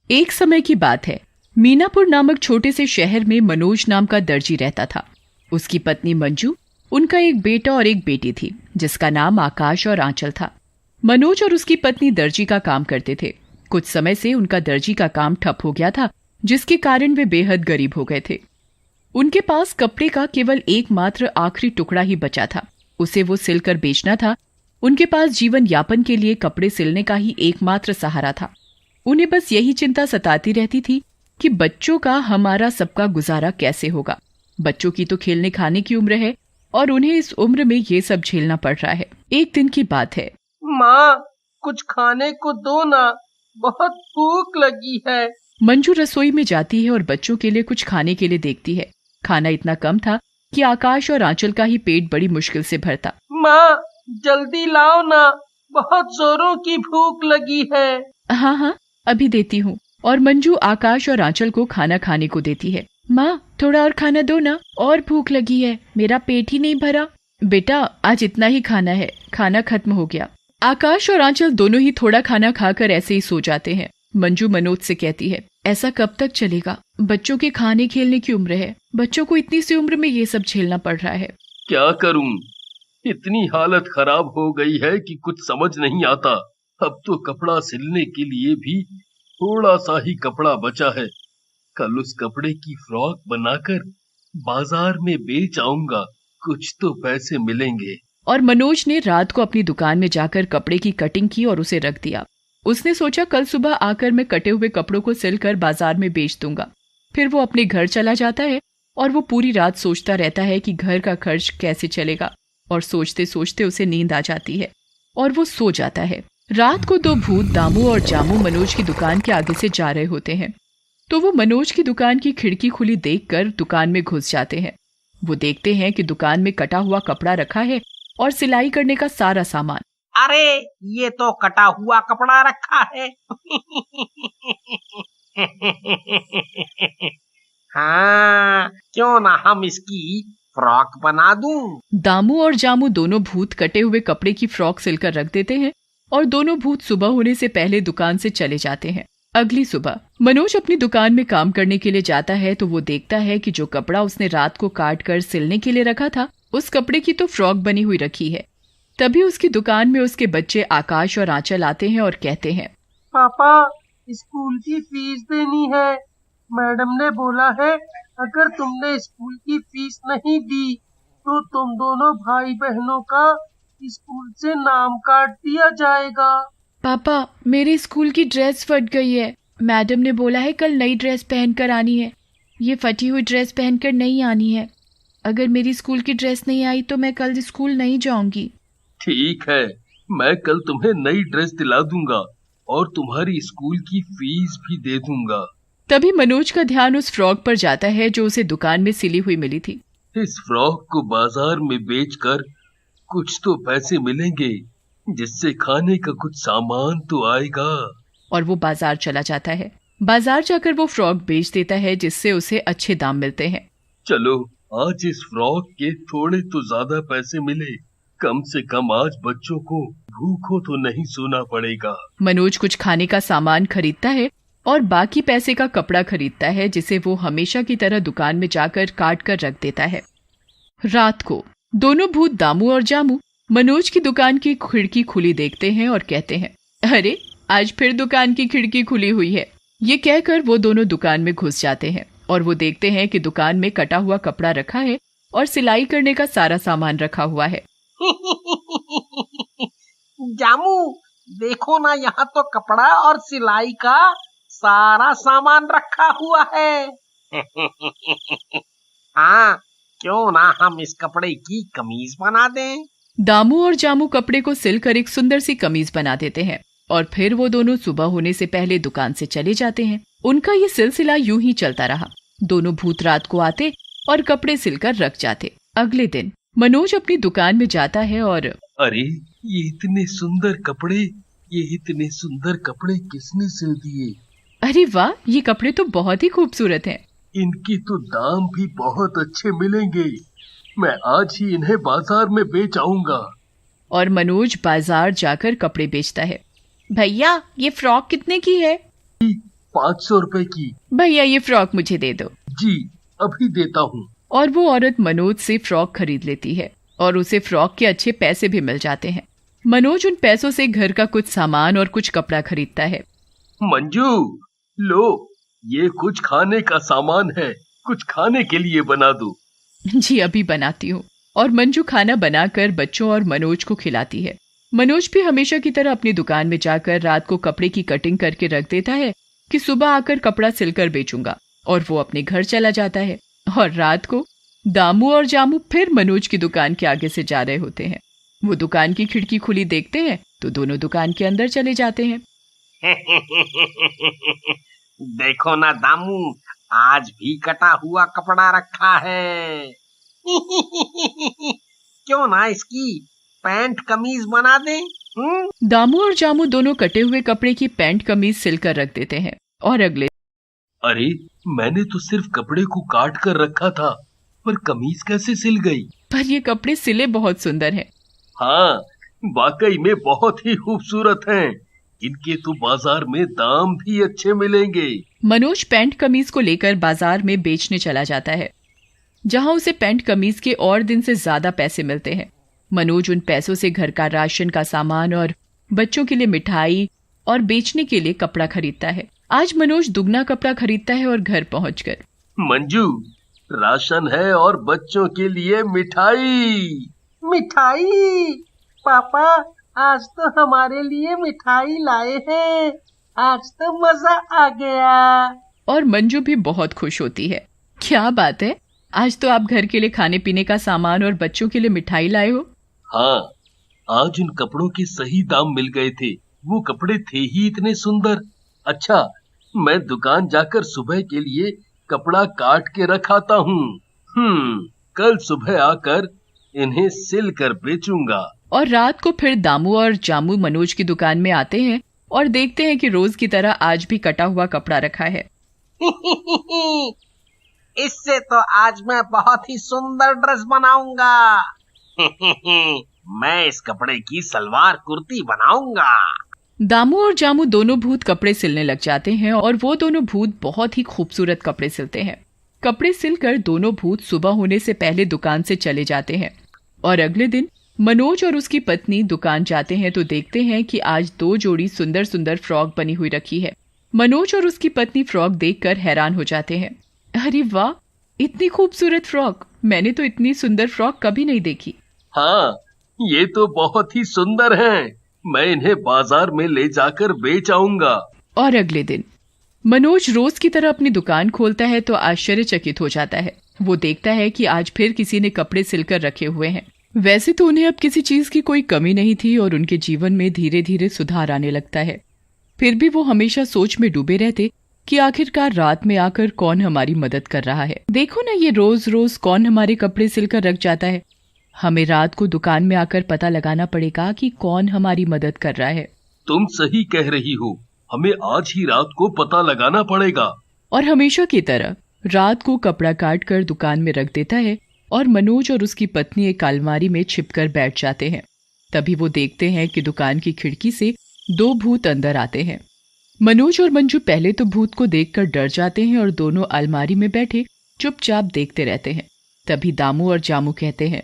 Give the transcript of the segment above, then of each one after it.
एक समय की बात है। मीनापुर नामक छोटे से शहर में मनोज नाम का दर्जी रहता था। उसकी पत्नी मंजू, उनका एक बेटा और एक बेटी थी जिसका नाम आकाश और आंचल था। मनोज और उसकी पत्नी दर्जी का काम करते थे। कुछ समय से उनका दर्जी का काम ठप हो गया था, जिसके कारण वे बेहद गरीब हो गए थे। उनके पास कपड़े का केवल एकमात्र आखिरी टुकड़ा ही बचा था। उसे वो सिलकर बेचना था। उनके पास जीवन यापन के लिए कपड़े सिलने का ही एकमात्र सहारा था। उन्हें बस यही चिंता सताती रहती थी कि बच्चों का, हमारा सबका गुजारा कैसे होगा। बच्चों की तो खेलने खाने की उम्र है और उन्हें इस उम्र में ये सब झेलना पड़ रहा है। एक दिन की बात है। माँ, कुछ खाने को दो ना, बहुत भूख लगी है। मंजू रसोई में जाती है और बच्चों के लिए कुछ खाने के लिए देखती है। खाना इतना कम था कि आकाश और आंचल का ही पेट बड़ी मुश्किल से भरता। माँ, जल्दी लाओ ना, बहुत जोरों की भूख लगी है। हाँ हाँ, अभी देती हूँ। और मंजू आकाश और आंचल को खाना खाने को देती है। माँ, थोड़ा और खाना दो ना, और भूख लगी है, मेरा पेट ही नहीं भरा। बेटा, आज इतना ही खाना है, खाना खत्म हो गया। आकाश और आंचल दोनों ही थोड़ा खाना खाकर ऐसे ही सो जाते हैं। मंजू मनोज से कहती है, ऐसा कब तक चलेगा? बच्चों के खाने खेलने की उम्र है, बच्चों को इतनी सी उम्र में ये सब झेलना पड़ रहा है। क्या करूं? इतनी हालत खराब हो गई है कि कुछ समझ नहीं आता। अब तो कपड़ा सिलने के लिए भी थोड़ा सा ही कपड़ा बचा है। कल उस कपड़े की फ्रॉक बनाकर बाजार में बेच आऊंगा, कुछ तो पैसे मिलेंगे। और मनोज ने रात को अपनी दुकान में जाकर कपड़े की कटिंग की और उसे रख दिया। उसने सोचा कल सुबह आकर मैं कटे हुए कपड़ों को सिलकर बाजार में बेच दूंगा। फिर वो अपने घर चला जाता है और वो पूरी रात सोचता रहता है कि घर का खर्च कैसे चलेगा। और सोचते सोचते उसे नींद आ जाती है और वो सो जाता है। रात को दो भूत दामू और जामू मनोज की दुकान के आगे से जा रहे होते हैं, तो वो मनोज की दुकान की खिड़की खुली देखकर दुकान में घुस जाते हैं। वो देखते हैं कि दुकान में कटा हुआ कपड़ा रखा है और सिलाई करने का सारा सामान। अरे, ये तो कटा हुआ कपड़ा रखा है। हाँ, क्यों ना हम इसकी फ्रॉक बना दूं। दामू और जामू दोनों भूत कटे हुए कपड़े की फ्रॉक सिलकर रख देते हैं और दोनों भूत सुबह होने से पहले दुकान से चले जाते हैं। अगली सुबह मनोज अपनी दुकान में काम करने के लिए जाता है तो वो देखता है कि जो कपड़ा उसने रात को काट कर सिलने के लिए रखा था, उस कपड़े की तो फ्रॉक बनी हुई रखी है। तभी उसकी दुकान में उसके बच्चे आकाश और आंचल आते हैं और कहते हैं, पापा, स्कूल की फीस देनी है। मैडम ने बोला है अगर तुमने स्कूल की फीस नहीं दी तो तुम दोनों भाई बहनों का स्कूल से नाम काट दिया जाएगा। पापा, मेरे स्कूल की ड्रेस फट गई है। मैडम ने बोला है कल नई ड्रेस पहनकर आनी है। ये फटी हुई ड्रेस पहनकर नहीं आनी है। अगर मेरी स्कूल की ड्रेस नहीं आई तो मैं कल स्कूल नहीं जाऊंगी। ठीक है, मैं कल तुम्हें नई ड्रेस दिला दूंगा और तुम्हारी स्कूल की फीस भी दे दूंगा। तभी मनोज का ध्यान उस फ्रॉक पर जाता है जो उसे दुकान में सिली हुई मिली थी। इस फ्रॉक को बाजार में बेचकर कुछ तो पैसे मिलेंगे, जिससे खाने का कुछ सामान तो आएगा। और वो बाजार चला जाता है। बाजार जाकर वो फ्रॉक बेच देता है जिससे उसे अच्छे दाम मिलते हैं। चलो, आज इस फ्रॉक के थोड़े तो ज्यादा पैसे मिले, कम से कम आज बच्चों को भूखों तो नहीं सोना पड़ेगा। मनोज कुछ खाने का सामान खरीदता है और बाकी पैसे का कपड़ा खरीदता है जिसे वो हमेशा की तरह दुकान में जाकर काट कर रख देता है। रात को दोनों भूत दामू और जामू मनोज की दुकान की खिड़की खुली देखते हैं और कहते हैं, अरे, आज फिर दुकान की खिड़की खुली हुई है। ये कहकर वो दोनों दुकान में घुस जाते हैं और वो देखते हैं कि दुकान में कटा हुआ कपड़ा रखा है और सिलाई करने का सारा सामान रखा हुआ है। जामू, देखो ना, यहाँ तो कपड़ा और सिलाई का सारा सामान रखा हुआ है। हाँ, क्यों ना हम इस कपड़े की कमीज बना दें। दामू और जामू कपड़े को सिलकर एक सुंदर सी कमीज बना देते हैं और फिर वो दोनों सुबह होने से पहले दुकान से चले जाते हैं। उनका ये सिलसिला यूं ही चलता रहा। दोनों भूत रात को आते और कपड़े सिलकर रख जाते। अगले दिन मनोज अपनी दुकान में जाता है और अरे, ये इतने सुंदर कपड़े, ये इतने सुंदर कपड़े किसने सिल दिए? अरे वाह, ये कपड़े तो बहुत ही खूबसूरत हैं। इनकी तो दाम भी बहुत अच्छे मिलेंगे। मैं आज ही इन्हें बाजार में बेच आऊंगा। और मनोज बाजार जाकर कपड़े बेचता है। भैया, ये फ्रॉक कितने की है? 500 रुपए की। भैया ये फ्रॉक मुझे दे दो। जी अभी देता हूँ। और वो औरत मनोज से फ्रॉक खरीद लेती है और उसे फ्रॉक के अच्छे पैसे भी मिल जाते हैं। मनोज उन पैसों से घर का कुछ सामान और कुछ कपड़ा खरीदता है। मंजू लो, ये कुछ खाने का सामान है, कुछ खाने के लिए बना दो। जी अभी बनाती हूँ। और मंजू खाना बनाकर बच्चों और मनोज को खिलाती है। मनोज भी हमेशा की तरह अपनी दुकान में जाकर रात को कपड़े की कटिंग करके रख देता है कि सुबह आकर कपड़ा सिलकर बेचूंगा, और वो अपने घर चला जाता है। और रात को दामू और जामू फिर मनोज की दुकान के आगे से जा रहे होते हैं। वो दुकान की खिड़की खुली देखते हैं तो दोनों दुकान के अंदर चले जाते हैं। देखो ना दामू, आज भी कटा हुआ कपड़ा रखा है। क्यों ना इसकी पैंट कमीज बना दें? दामू और जामू दोनों कटे हुए कपड़े की पैंट कमीज सिलकर रख देते हैं। और अगले अरे मैंने तो सिर्फ कपड़े को काट कर रखा था, पर कमीज कैसे सिल गई? पर ये कपड़े सिले बहुत सुंदर हैं। हाँ वाकई में बहुत ही खूबसूरत हैं। इनके तो बाजार में दाम भी अच्छे मिलेंगे। मनोज पैंट कमीज को लेकर बाजार में बेचने चला जाता है, जहां उसे पैंट कमीज के और दिन से ज्यादा पैसे मिलते हैं। मनोज उन पैसों से घर का राशन का सामान और बच्चों के लिए मिठाई और बेचने के लिए कपड़ा खरीदता है। आज मनोज दुगना कपड़ा खरीदता है और घर पहुंचकर मंजू राशन है और बच्चों के लिए मिठाई। मिठाई? पापा आज तो हमारे लिए मिठाई लाए हैं, आज तो मजा आ गया। और मंजू भी बहुत खुश होती है। क्या बात है, आज तो आप घर के लिए खाने पीने का सामान और बच्चों के लिए मिठाई लाए हो। हाँ आज उन कपड़ों के सही दाम मिल गए थे, वो कपड़े थे ही इतने सुंदर। अच्छा मैं दुकान जाकर सुबह के लिए कपड़ा काट के रखाता हूँ। कल सुबह आकर इन्हें सिल कर बेचूंगा। और रात को फिर दामू और जामू मनोज की दुकान में आते हैं और देखते हैं कि रोज की तरह आज भी कटा हुआ कपड़ा रखा है। इससे तो आज मैं बहुत ही सुंदर ड्रेस बनाऊंगा। मैं इस कपड़े की सलवार कुर्ती बनाऊंगा। दामू और जामू दोनों भूत कपड़े सिलने लग जाते हैं और वो दोनों भूत बहुत ही खूबसूरत कपड़े सिलते हैं। कपड़े सिलकर दोनों भूत सुबह होने से पहले दुकान से चले जाते हैं। और अगले दिन मनोज और उसकी पत्नी दुकान जाते हैं तो देखते हैं कि आज 2 जोड़ी सुंदर सुंदर फ्रॉक बनी हुई रखी है। मनोज और उसकी पत्नी फ्रॉक देखकर हैरान हो जाते हैं। अरे वाह, इतनी खूबसूरत फ्रॉक, मैंने तो इतनी सुंदर फ्रॉक कभी नहीं देखी। हाँ ये तो बहुत ही सुंदर हैं, मैं इन्हें बाजार में ले जाकर बेच आऊंगा। और अगले दिन मनोज रोज की तरह अपनी दुकान खोलता है तो आश्चर्यचकित हो जाता है। वो देखता है कि आज फिर किसी ने कपड़े सिलकर रखे हुए हैं। वैसे तो उन्हें अब किसी चीज की कोई कमी नहीं थी और उनके जीवन में धीरे धीरे सुधार आने लगता है। फिर भी वो हमेशा सोच में डूबे रहते कि आखिरकार रात में आकर कौन हमारी मदद कर रहा है। देखो ना, ये रोज रोज कौन हमारे कपड़े सिलकर रख जाता है। हमें रात को दुकान में आकर पता लगाना पड़ेगा कि कौन हमारी मदद कर रहा है। तुम सही कह रही हो, हमें आज ही रात को पता लगाना पड़ेगा। और हमेशा की तरह रात को कपड़ा काट कर दुकान में रख देता है और मनोज और उसकी पत्नी एक अलमारी में छिपकर बैठ जाते हैं। तभी वो देखते हैं कि दुकान की खिड़की से 2 भूत अंदर आते हैं। मनोज और मंजू पहले तो भूत को देखकर डर जाते हैं और दोनों अलमारी में बैठे चुपचाप देखते रहते हैं। तभी दामू और जामू कहते हैं,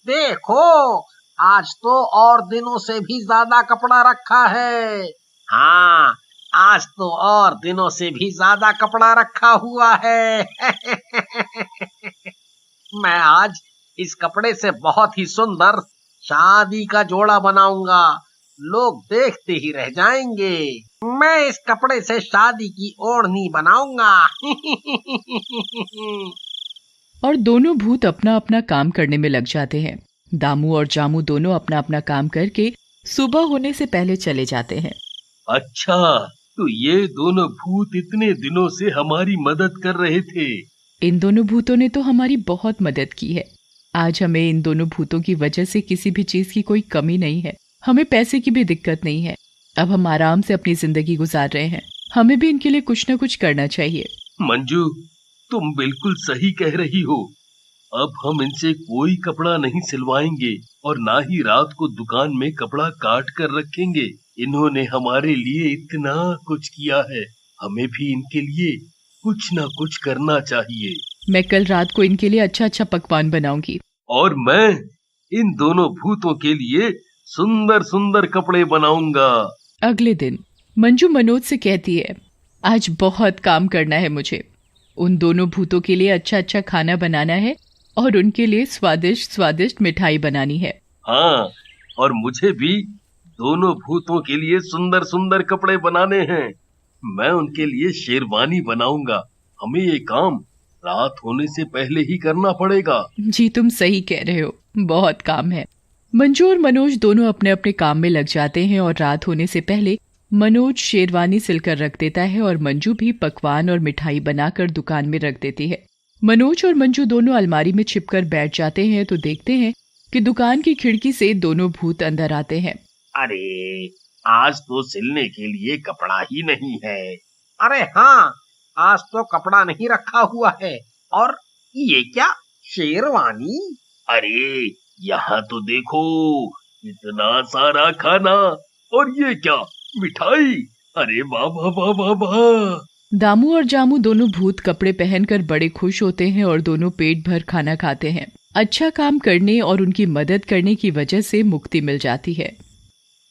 देखो आज तो और दिनों से भी ज्यादा कपड़ा रखा है। हाँ आज तो और दिनों से भी ज्यादा कपड़ा रखा हुआ है। मैं आज इस कपड़े से बहुत ही सुंदर शादी का जोड़ा बनाऊंगा, लोग देखते ही रह जाएंगे। मैं इस कपड़े से शादी की ओढ़नी बनाऊंगा। और दोनों भूत अपना अपना काम करने में लग जाते हैं। दामू और जामू दोनों अपना अपना काम करके सुबह होने से पहले चले जाते हैं। अच्छा तो ये दोनों भूत इतने दिनों से हमारी मदद कर रहे थे। इन दोनों भूतों ने तो हमारी बहुत मदद की है। आज हमें इन दोनों भूतों की वजह से किसी भी चीज की कोई कमी नहीं है। हमें पैसे की भी दिक्कत नहीं है। अब हम आराम से अपनी जिंदगी गुजार रहे हैं। हमें भी इनके लिए कुछ न कुछ करना चाहिए। मंजू तुम बिल्कुल सही कह रही हो। अब हम इनसे कोई कपड़ा नहीं सिलवाएंगे और ना ही रात को दुकान में कपड़ा काट कर रखेंगे। इन्होंने हमारे लिए इतना कुछ किया है, हमें भी इनके लिए कुछ ना कुछ करना चाहिए। मैं कल रात को इनके लिए अच्छा अच्छा पकवान बनाऊंगी। और मैं इन दोनों भूतों के लिए सुंदर सुंदर कपड़े बनाऊंगा। अगले दिन मंजू मनोज से कहती है, आज बहुत काम करना है मुझे। उन दोनों भूतों के लिए अच्छा अच्छा खाना बनाना है और उनके लिए स्वादिष्ट स्वादिष्ट मिठाई बनानी है। हाँ, और मुझे भी दोनों भूतों के लिए सुंदर सुंदर कपड़े बनाने हैं। मैं उनके लिए शेरवानी बनाऊंगा। हमें ये काम रात होने से पहले ही करना पड़ेगा। जी तुम सही कह रहे हो, बहुत काम है। मंजू और मनोज दोनों अपने अपने काम में लग जाते हैं और रात होने से पहले मनोज शेरवानी सिलकर रख देता है और मंजू भी पकवान और मिठाई बनाकर दुकान में रख देती है। मनोज और मंजू दोनों अलमारी में छिपकर बैठ जाते हैं तो देखते हैं कि दुकान की खिड़की से दोनों भूत अंदर आते हैं। अरे, आज तो सिलने के लिए कपड़ा ही नहीं है। अरे हाँ, आज तो कपड़ा नहीं रखा हुआ है। और ये क्या, शेरवानी? अरे, यहाँ तो देखो, इतना सारा खाना, और ये क्या, मिठाई। अरे वाह वाह वाह वाह वाह। दामू और जामू दोनों भूत कपड़े पहनकर बड़े खुश होते हैं और दोनों पेट भर खाना खाते हैं। अच्छा काम करने और उनकी मदद करने की वजह से मुक्ति मिल जाती है।